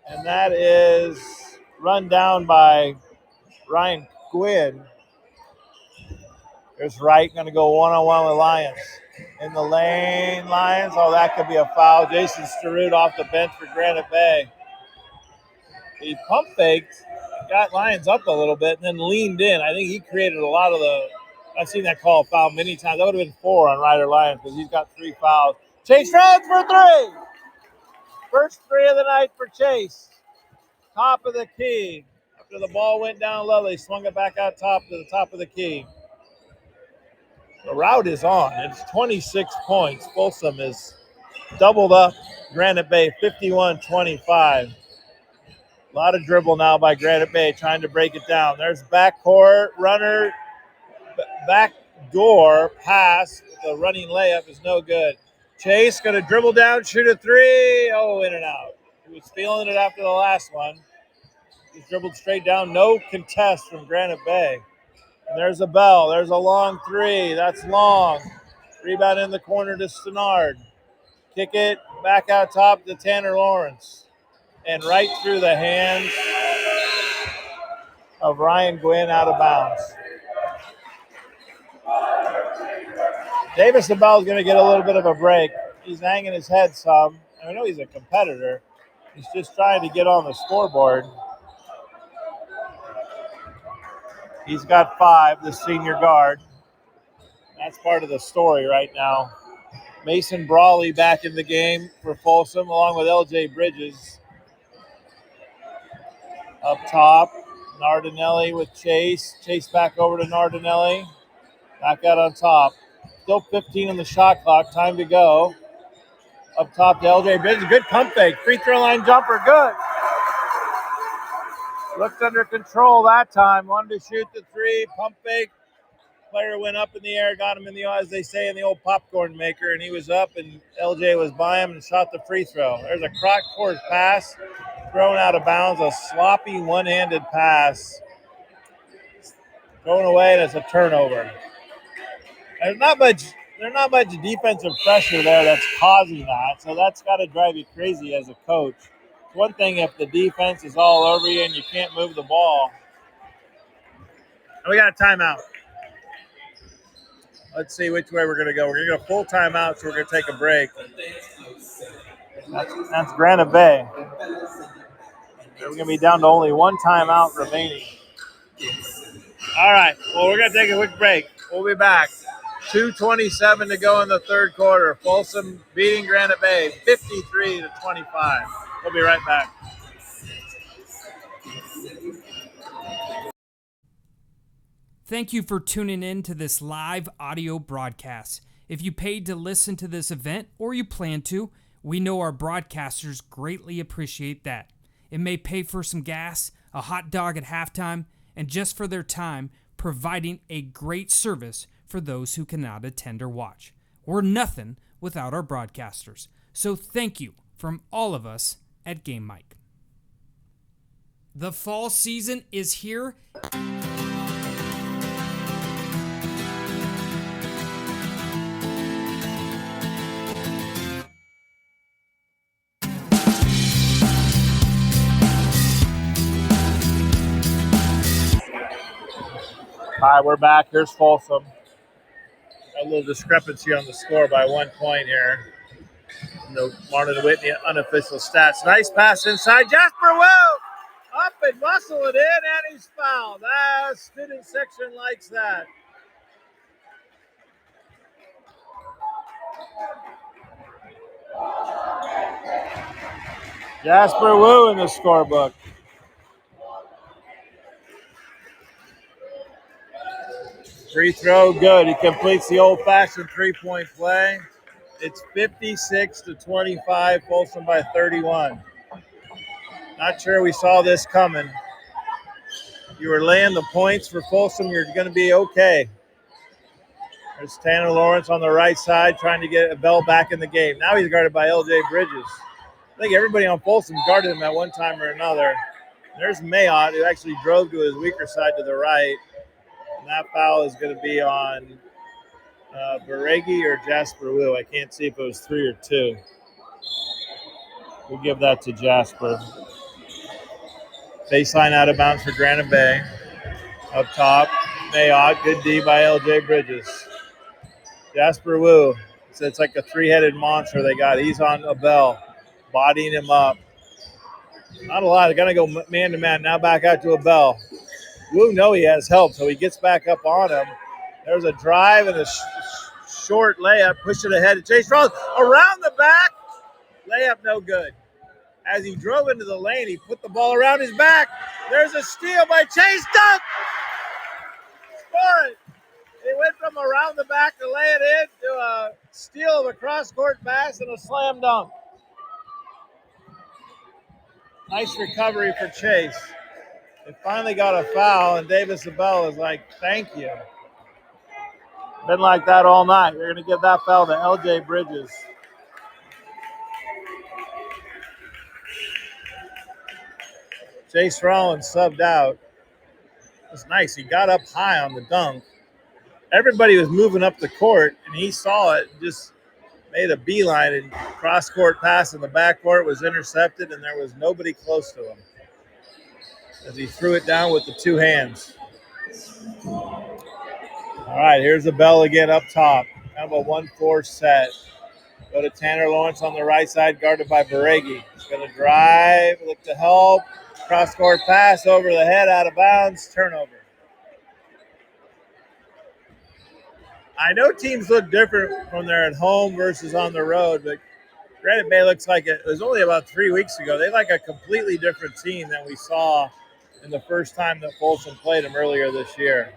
And that is run down by Ryan Gwynn. There's Wright going to go one-on-one with Lyons. In the lane, Lyons. Oh, that could be a foul. Jason Starute off the bench for Granite Bay. He pump faked, got Lyons up a little bit, and then leaned in. I think he created a lot of the – I've seen that call foul many times. That would have been 4 on Ryder Lyons because he's got 3 fouls. Chase runs for 3. First 3 of the night for Chase. Top of the key. After the ball went down low, they swung it back out top to the top of the key. The route is on. It's 26 points. Folsom is doubled up Granite Bay 51-25. A lot of dribble now by Granite Bay trying to break it down. There's backcourt, runner, back door pass. The running layup is no good. Chase going to dribble down, shoot a 3. Oh, in and out. He was feeling it after the last one. He's dribbled straight down. No contest from Granite Bay. And there's a Bell. There's a long 3. That's long. Rebound in the corner to Stenard. Kick it back out top to Tanner Lawrence. And right through the hands of Ryan Gwynn out of bounds. Davison Bell is going to get a little bit of a break. He's hanging his head some. I know he's a competitor. He's just trying to get on the scoreboard. He's got 5, the senior guard. That's part of the story right now. Mason Brawley back in the game for Folsom, along with LJ Bridges. Up top, Nardinelli with Chase. Chase back over to Nardinelli. Back out on top. Still 15 on the shot clock. Time to go. Up top to LJ Bridges. Good pump fake. Free throw line jumper. Good. Looked under control that time. Wanted to shoot the 3. Pump fake. Player went up in the air, got him in the, as they say, in the old popcorn maker, and he was up, and LJ was by him and shot the free throw. There's a cross-court pass thrown out of bounds, a sloppy one-handed pass thrown away, and it's a turnover. There's not much defensive pressure there that's causing that, so that's got to drive you crazy as a coach. It's one thing if the defense is all over you and you can't move the ball. We got a timeout. Let's see which way we're going to go. We're going to go full timeout, so we're going to take a break. That's Granite Bay. We're going to be down to only 1 timeout remaining. All right. Well, we're going to take a quick break. We'll be back. 2:27 to go in the third quarter. Folsom beating Granite Bay 53-25. We'll be right back. Thank you for tuning in to this live audio broadcast. If you paid to listen to this event or you plan to, we know our broadcasters greatly appreciate that. It may pay for some gas, a hot dog at halftime, and just for their time, providing a great service for those who cannot attend or watch. We're nothing without our broadcasters. So thank you from all of us at Game Mike. The fall season is here. All right, we're back. Here's Folsom. A little discrepancy on the score by 1 point here. No Martin Whitney unofficial stats. Nice pass inside. Jasper Wu up and muscle it in, and he's fouled. Student section likes that. Jasper Wu in the scorebook. Free throw, good. He completes the old-fashioned three-point play. It's 56-25, Folsom by 31. Not sure we saw this coming. You were laying the points for Folsom. You're going to be okay. There's Tanner Lawrence on the right side trying to get Bell back in the game. Now he's guarded by LJ Bridges. I think everybody on Folsom guarded him at one time or another. There's Mayotte, who actually drove to his weaker side to the right. And that foul is going to be on Baregi or Jasper Wu. I can't see if it was 3 or 2. We'll give that to Jasper. Baseline out of bounds for Granite Bay. Up top, Mayotte. Good D by LJ Bridges. Jasper Wu. So it's like a three-headed monster they got. He's on a bell, bodying him up. Not a lot. They're going to go man-to-man. Now back out to a bell. Wu know he has help, so he gets back up on him. There's a drive and a short layup. Push it ahead to Chase Rollins. Around the back. Layup no good. As he drove into the lane, he put the ball around his back. There's a steal by Chase. Dunk! Score it. He went from around the back to lay it in to a steal of a cross-court pass and a slam dunk. Nice recovery for Chase. They finally got a foul, and Davis Abell is like, thank you. Been like that all night. They're going to give that foul to LJ Bridges. Chase Rollins subbed out. It was nice. He got up high on the dunk. Everybody was moving up the court, and he saw it and just made a beeline, and cross-court pass in the backcourt was intercepted, and there was nobody close to him as he threw it down with the two hands. All right, here's the bell again up top. Kind of a 1-4 set. Go to Tanner Lawrence on the right side, guarded by Baregi. He's going to drive, look to help. Cross-court pass over the head, out of bounds, turnover. I know teams look different when they're at home versus on the road, but Granite Bay looks like it was only about 3 weeks ago. They like a completely different team than we saw in the first time that Folsom played them earlier this year.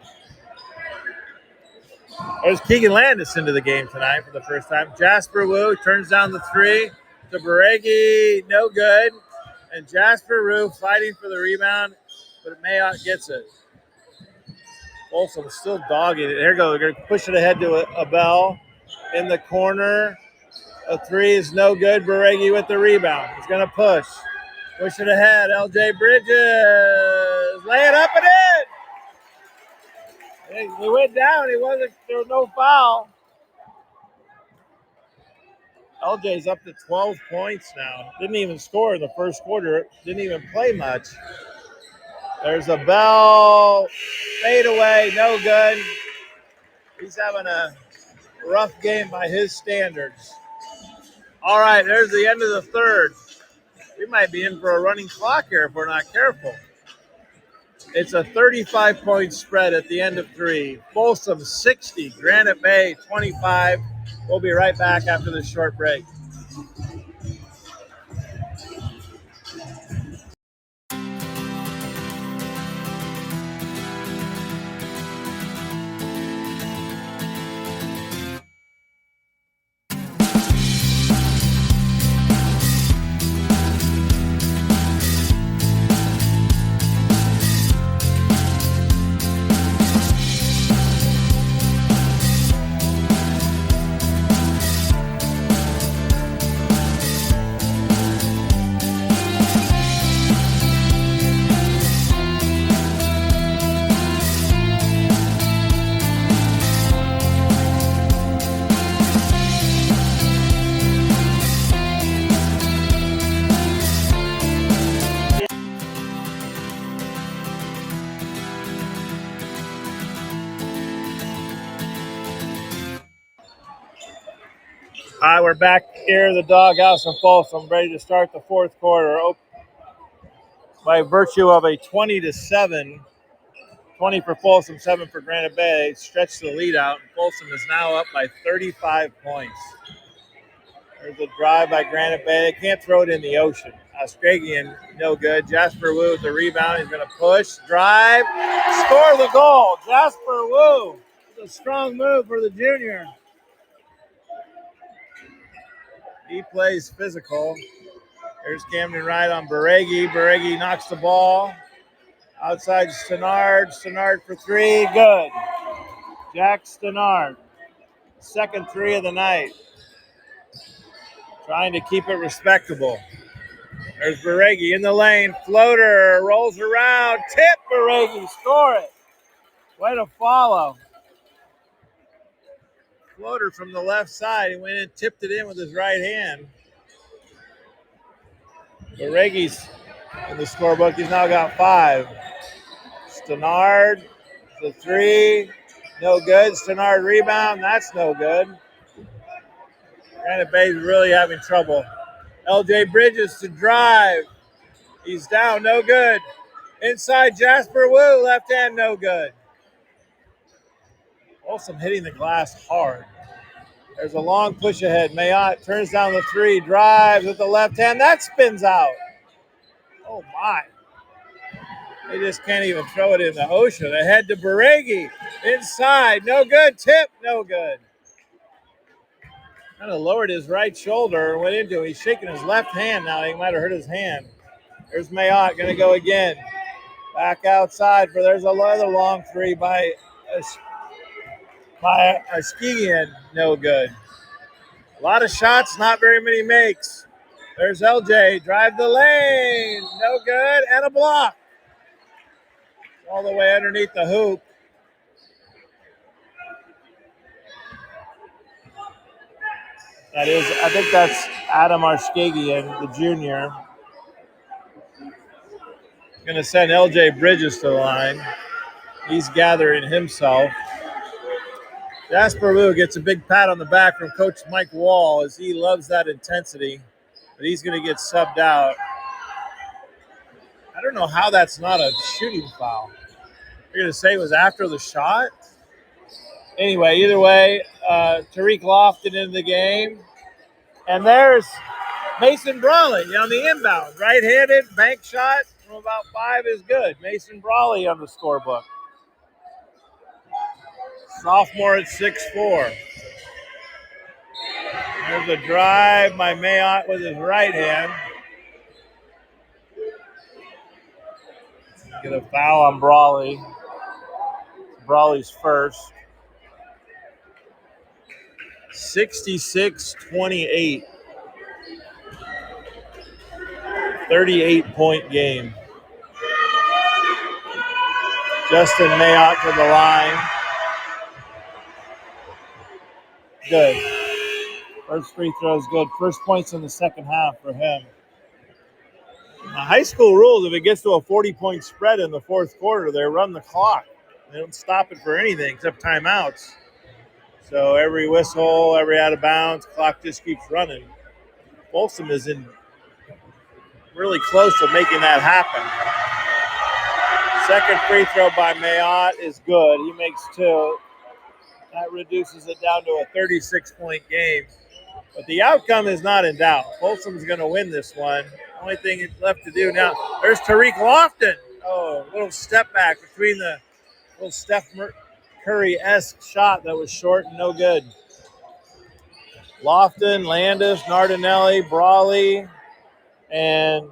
There's Keegan Landis into the game tonight for the first time. Jasper Wu turns down the three to Baregi, no good. And Jasper Wu fighting for the rebound, but Mayotte gets it. Folsom still dogging it. Here we go. We're going to push it ahead to a bell in the corner. A three is no good. Baregi with the rebound. He's going to push. Push it ahead. LJ Bridges. Lay it up and in. He went down. There was no foul. LJ's up to 12 points now. Didn't even score in the first quarter. Didn't even play much. There's a bell. Fade away. No good. He's having a rough game by his standards. All right, there's the end of the third. We might be in for a running clock here if we're not careful. It's a 35-point spread at the end of three. Folsom 60, Granite Bay 25. We'll be right back after this short break. All right, we're back here in the doghouse in Folsom, ready to start the fourth quarter. By virtue of a 20-7, 20 for Folsom, 7 for Granite Bay, stretched the lead out, and Folsom is now up by 35 points. There's a drive by Granite Bay. They can't throw it in the ocean. Australian, no good. Jasper Wu with the rebound. He's going to push, drive, score the goal. Jasper Wu. It's a strong move for the junior. He plays physical. There's Camden Wright on Baregi. Baregi knocks the ball. Outside Stenard. Stenard for three. Good. Jack Stenard. Second three of the night. Trying to keep it respectable. There's Baregi in the lane. Floater rolls around. Tip Baregi. Score it. Way to follow. Floater from the left side. He went in, tipped it in with his right hand. Baregi's in the scorebook. He's now got 5. Stenard, the 3. No good. Stenard rebound. That's no good. Granite Bay's really having trouble. LJ Bridges to drive. He's down. No good. Inside Jasper Wu. Left hand. No good. Folsom hitting the glass hard. There's a long push ahead. Mayotte turns down the 3. Drives with the left hand. That spins out. Oh, my. They just can't even throw it in the ocean. Ahead to Baregi. Inside. No good. Tip. No good. Kind of lowered his right shoulder and went into it. He's shaking his left hand now. He might have hurt his hand. There's Mayotte going to go again. Back outside for there's another long 3 by Askegian. No good. A lot of shots, not very many makes. There's LJ. Drive the lane. No good. And a block. All the way underneath the hoop. That is, I think that's Adam Arskagian, the junior. Going to send LJ Bridges to the line. He's gathering himself. Jasper Wu gets a big pat on the back from Coach Mike Wall as he loves that intensity, but he's going to get subbed out. I don't know how that's not a shooting foul. You're going to say it was after the shot? Anyway, either way, Tariq Lofton into the game. And there's Mason Brawley on the inbound. Right-handed, bank shot from about 5 is good. Mason Brawley on the scorebook. Sophomore at 6'4". There's a drive by Mayotte with his right hand. Get a foul on Brawley. Brawley's first. 66-28. 38-point game. Justin Mayotte to the line. Good. First free throw is good. First points in the second half for him. The high school rules, if it gets to a 40-point spread in the fourth quarter, they run the clock. They don't stop it for anything except timeouts. So every whistle, every out of bounds, clock just keeps running. Folsom is in really close to making that happen. Second free throw by Mayotte is good. He makes 2. That reduces it down to a 36-point game. But the outcome is not in doubt. Folsom's going to win this one. Only thing left to do now. There's Tariq Lofton. Oh, little step back between the little Steph Curry-esque shot that was short and no good. Lofton, Landis, Nardinelli, Brawley, and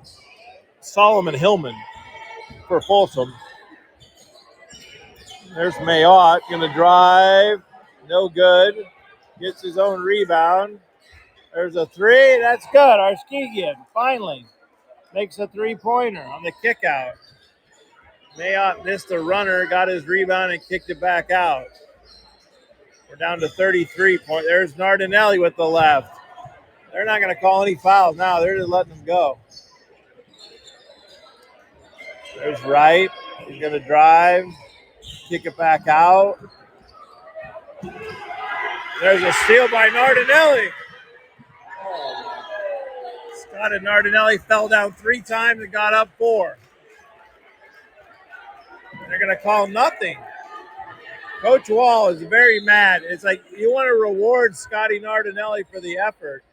Solomon Hillman for Folsom. There's Mayotte going to drive. No good. Gets his own rebound. There's a 3. That's good. Arskagian finally makes a 3-pointer on the kick out. Mayotte missed a runner, got his rebound, and kicked it back out. We're down to 33 points. There's Nardinelli with the left. They're not going to call any fouls now. They're just letting them go. There's Wright. He's going to drive, kick it back out. There's a steal by Nardinelli. Scott and Nardinelli fell down 3 times and got up 4. They're going to call nothing. Coach Wall is very mad. It's like you want to reward Scotty Nardinelli for the effort.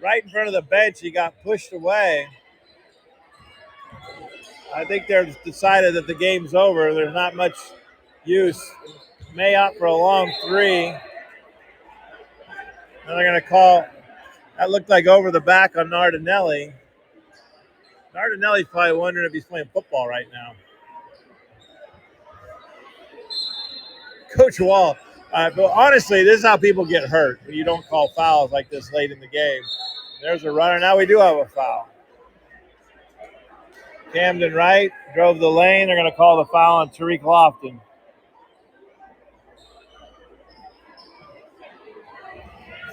Right in front of the bench, he got pushed away. I think they've decided that the game's over. There's not much use. Mayotte for a long 3. And they're going to call. That looked like over the back on Nardinelli. Nardinelli's probably wondering if he's playing football right now. Coach Wall But honestly, this is how people get hurt when you don't call fouls like this late in the game. There's a runner. Now we do have a foul. Camden Wright drove the lane. They're going to call the foul on Tariq Lofton.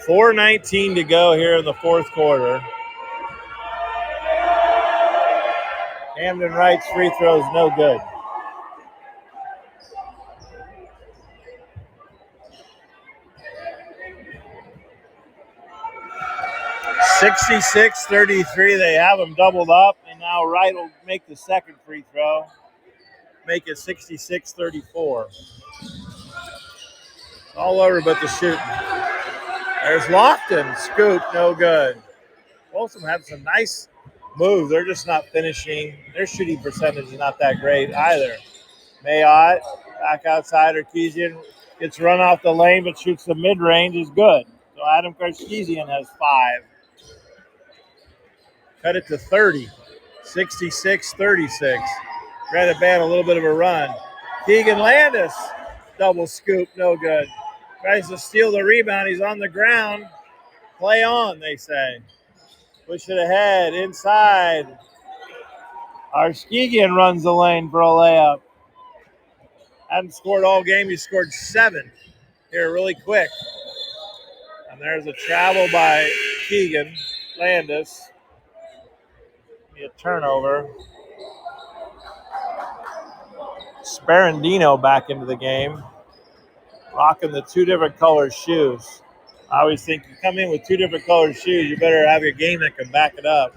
4:19 to go here in the fourth quarter. Camden Wright's free throw is no good. 66-33. They have him doubled up, and now Wright will make the second free throw. Make it 66-34. All over but the shooting. There's Lofton. Scoop, no good. Folsom had some nice moves. They're just not finishing. Their shooting percentage is not that great either. Mayotte, back outside. Arkeesian gets run off the lane, but shoots the mid-range, is good. So Adam Karskesian has 5. Cut it to 30. 66-36. Granite Bay a little bit of a run. Keegan Landis, double scoop, no good. Tries to steal the rebound. He's on the ground. Play on, they say. Push it ahead, inside. Arskegian runs the lane for a layup. Hadn't scored all game. He scored 7 here really quick. And there's a travel by Keegan Landis. Be a turnover. Sparandino back into the game. Rocking the 2 different color shoes. I always think you come in with 2 different colored shoes, you better have your game that can back it up.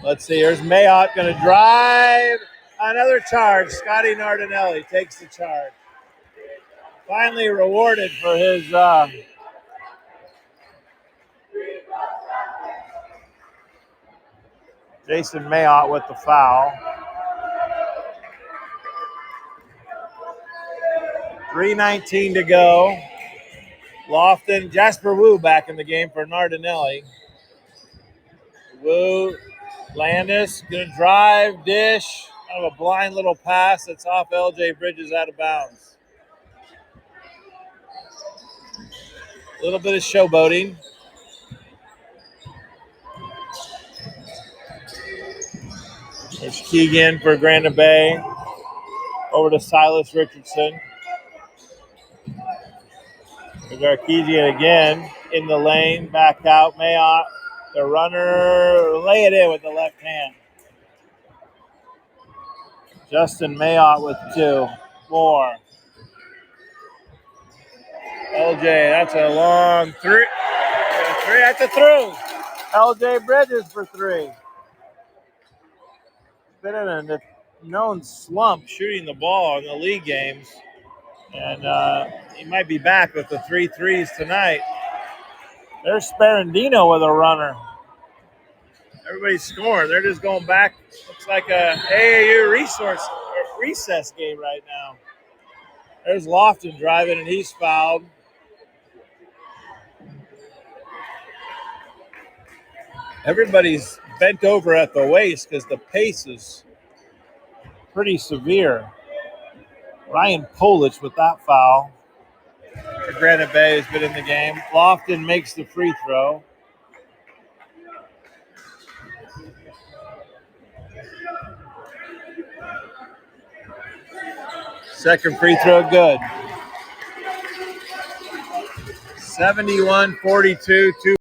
Let's see, here's Mayotte going to drive. Another charge. Scotty Nardinelli takes the charge. Finally rewarded for his Jason Mayotte with the foul. 3:19 to go. Lofton, Jasper Wu back in the game for Nardinelli. Wu, Landis, going to drive, dish. Kind of a blind little pass that's off LJ Bridges out of bounds. A little bit of showboating. There's Keegan for Granite Bay. Over to Silas Richardson. There's Arkeesian again in the lane. Back out. Mayotte, the runner, lay it in with the left hand. Justin Mayotte with 2 more. LJ, that's a long 3. That's a through. LJ Bridges for 3. Been in a known slump shooting the ball in the league games. And he might be back with the 3 threes tonight. There's Sparandino with a runner. Everybody's scoring. They're just going back. Looks like a AAU recess game right now. There's Lofton driving, and he's fouled. Everybody's bent over at the waist because the pace is pretty severe. Ryan Polich with that foul. Granite Bay has been in the game. Lofton makes the free throw. Second free throw, good. 71-42, 2